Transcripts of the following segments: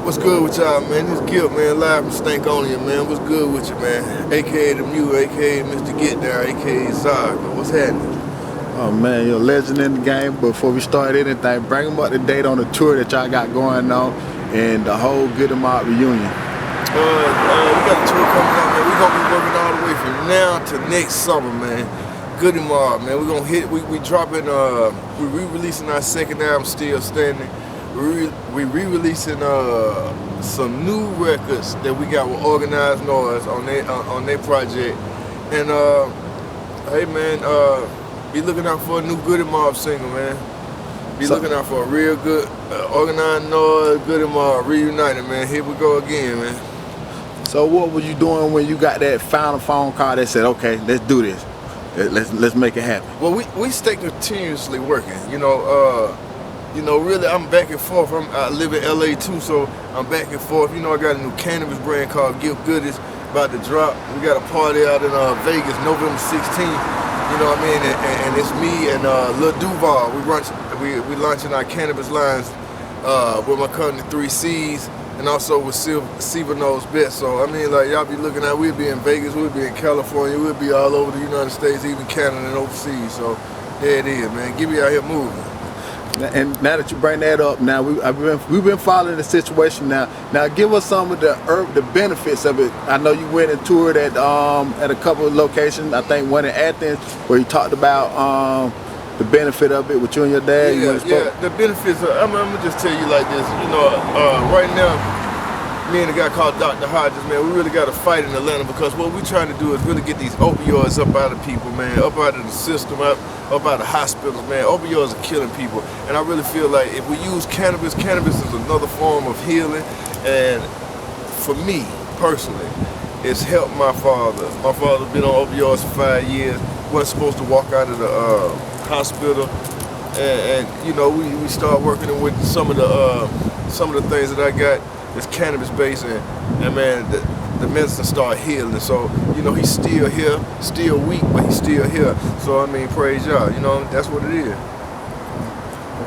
What's good with y'all, man? This Gipp, man, live from Stankonia, man. What's good with you, man? AKA the Mew, AKA Mr. Get There, AKA Zog. What's happening? Oh man, you're a legend in the game. But before we start anything, bring them up to date on the tour that y'all got going on and the whole Goodie Mobb reunion. We got a tour coming up, man. We're gonna be working all the way from now to next summer, man. Goodie Mobb, man. We're gonna hit. We dropping. We re-releasing our second album, Still Standing. We re-releasing some new records that we got with Organized Noise on their project. And hey man, be looking out for a new Goodie Mobb single, man. Be looking out for a real good Organized Noise, Goodie Mobb reunited, man. Here we go again, man. So what were you doing when you got that final phone call that said, okay, let's do this, let's make it happen? Well, we stay continuously working, you know. Really, I'm back and forth. I live in LA too, so I'm back and forth. You know, I got a new cannabis brand called Goodie about to drop. We got a party out in Vegas, November 16th. You know what I mean? And it's me and Lil Duval. We launching our cannabis lines with my company 3Cs, and also with Silver Nose Bet. So I mean, like, y'all be looking at, we'll be in Vegas, we'll be in California, we'll be all over the United States, even Canada and overseas. So there it is, man. Get me out here moving. And now that you bring that up, now we've been following the situation now. Now give us some of the benefits of it. I know you went and toured at a couple of locations. I think one in Athens where you talked about the benefit of it with you and your dad. Yeah. The benefits. I'm gonna just tell you like this. You know, right now, me and a guy called Dr. Hodges, man, we really got to fight in Atlanta because what we're trying to do is really get these opioids up out of people, man, up out of the system, up out of hospitals, man. Opioids are killing people, and I really feel like if we use cannabis is another form of healing. And for me personally, it's helped my father. My father's been on opioids for 5 years. Wasn't supposed to walk out of the hospital, and you know, we start working with some of the things that I got. It's cannabis based, and man, the medicine start healing. So, you know, he's still here, still weak, but he's still here. So I mean, praise y'all. You know, that's what it is.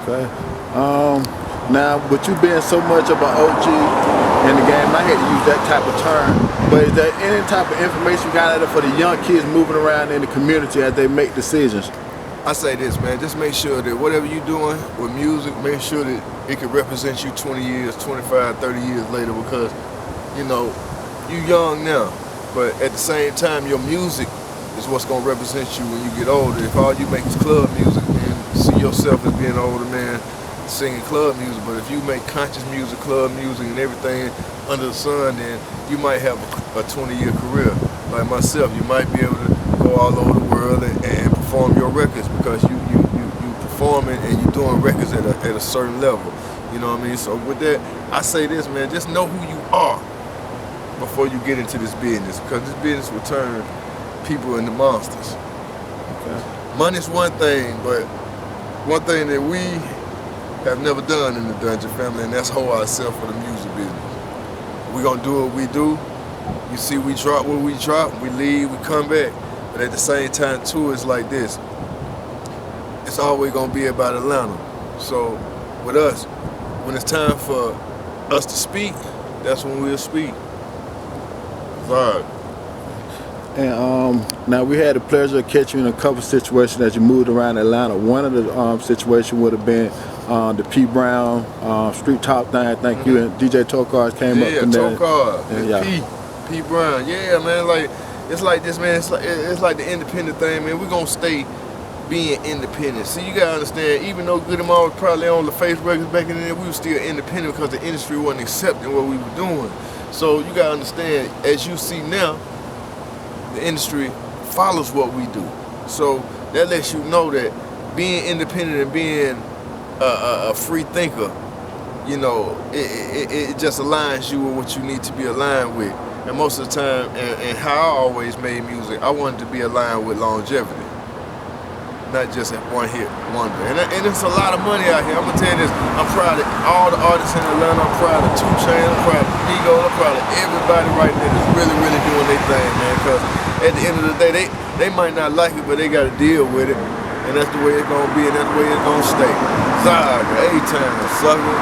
Okay. Now, with you being so much of an OG in the game, I hate to use that type of term, but is there any type of information you got out there for the young kids moving around in the community as they make decisions? I say this, man, just make sure that whatever you're doing with music, make sure that it can represent you 20 years, 25, 30 years later, because, you know, you young now, but at the same time, your music is what's going to represent you when you get older. If all you make is club music, man, see yourself as being an older man singing club music, but if you make conscious music, club music, and everything under the sun, then you might have a 20-year career. Like myself, you might be able to go all over the world and perform your records because you performing and you doing records at a certain level. You know what I mean? So with that, I say this, man, just know who you are before you get into this business, because this business will turn people into monsters. Okay. Money's one thing, but one thing that we have never done in the Dungeon family, and that's hold ourselves for the music business. We're gonna do what we do. You see, we drop what we drop, we leave, we come back. But at the same time, too, it's like this. It's always gonna be about Atlanta. So with us, when it's time for us to speak, that's when we'll speak. Vibe. And now we had the pleasure of catching you in a couple situations as you moved around Atlanta. One of the situations would have been the P. Brown street top thing. I think you and DJ Tokars came up from there. P. Brown. Yeah, man. Like, it's like this, man. It's like the independent thing, man. We're gonna stay being independent. See, you gotta understand, even though Goodie Mobb was probably on the face records back in the day, we were still independent because the industry wasn't accepting what we were doing. So you gotta understand, as you see now, the industry follows what we do. So that lets you know that being independent and being a free thinker, you know, it just aligns you with what you need to be aligned with. And most of the time, and how I always made music, I wanted to be aligned with longevity, not just a one-hit wonder. And it's a lot of money out here. I'm gonna tell you this, I'm proud of all the artists in Atlanta. I'm proud of 2 Chainz, I'm proud of Ego, I'm proud of everybody right there that's really, really doing their thing, man. Because at the end of the day, they might not like it, but they gotta deal with it. and that's the way it's gonna be, and that's the way it's gonna stay. Zod, A-Town, sucker.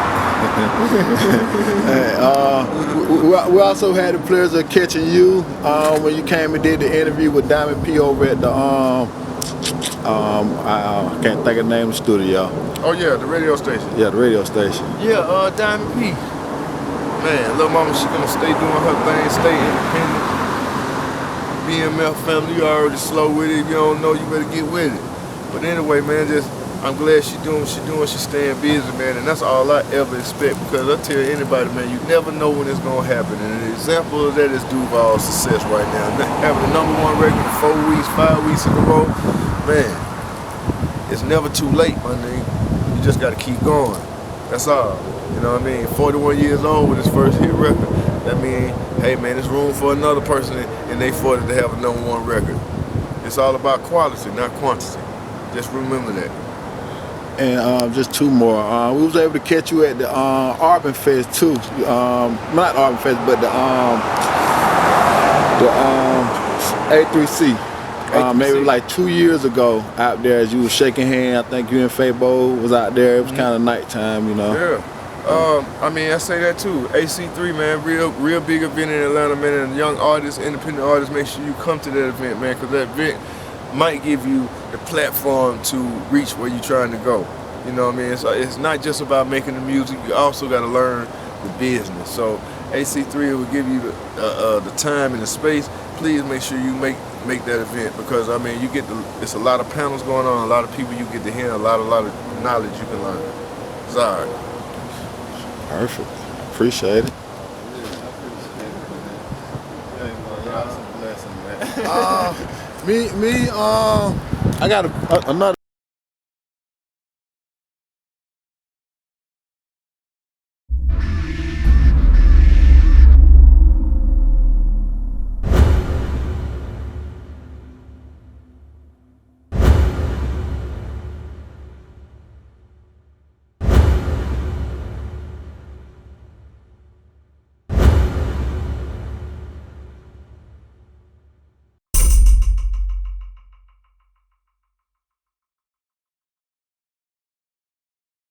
We also had the pleasure of catching you when you came and did the interview with Diamond P over at the I can't think of the name of the studio. Oh yeah, the radio station. Yeah, the radio station. Yeah, Diamond P. Man, little mama, she gonna stay doing her thing, stay independent. BMF family, you already slow with it. If you don't know, you better get with it. But anyway, man, I'm glad she's staying busy, man, and that's all I ever expect, because I tell anybody, man, you never know when it's gonna happen. And an example of that is Duval's success right now. Having the #1 record for 4 weeks, 5 weeks in a row, man, it's never too late, my nigga. You just gotta keep going. That's all. You know what I mean? 41 years old with his first hit record. That means, hey man, there's room for another person in their 40 to have a #1 record. It's all about quality, not quantity. Just remember that. And just two more. We was able to catch you at the Urban Fest too. Not Urban Fest, but the A3C. Maybe like 2 years ago out there as you was shaking hands. I think you and Fabo was out there. It was kind of nighttime, you know. Yeah. I mean, I say that too. AC3, man, real big event in Atlanta, man. And young artists, independent artists, make sure you come to that event, man, because that event might give you the platform to reach where you're trying to go. You know what I mean? It's not just about making the music. You also got to learn the business. So AC3 will give you the time and the space. Please make sure you make that event, because I mean, it's a lot of panels going on, a lot of people you get to hear, a lot of knowledge you can learn. Sorry. Perfect. Appreciate it. I got another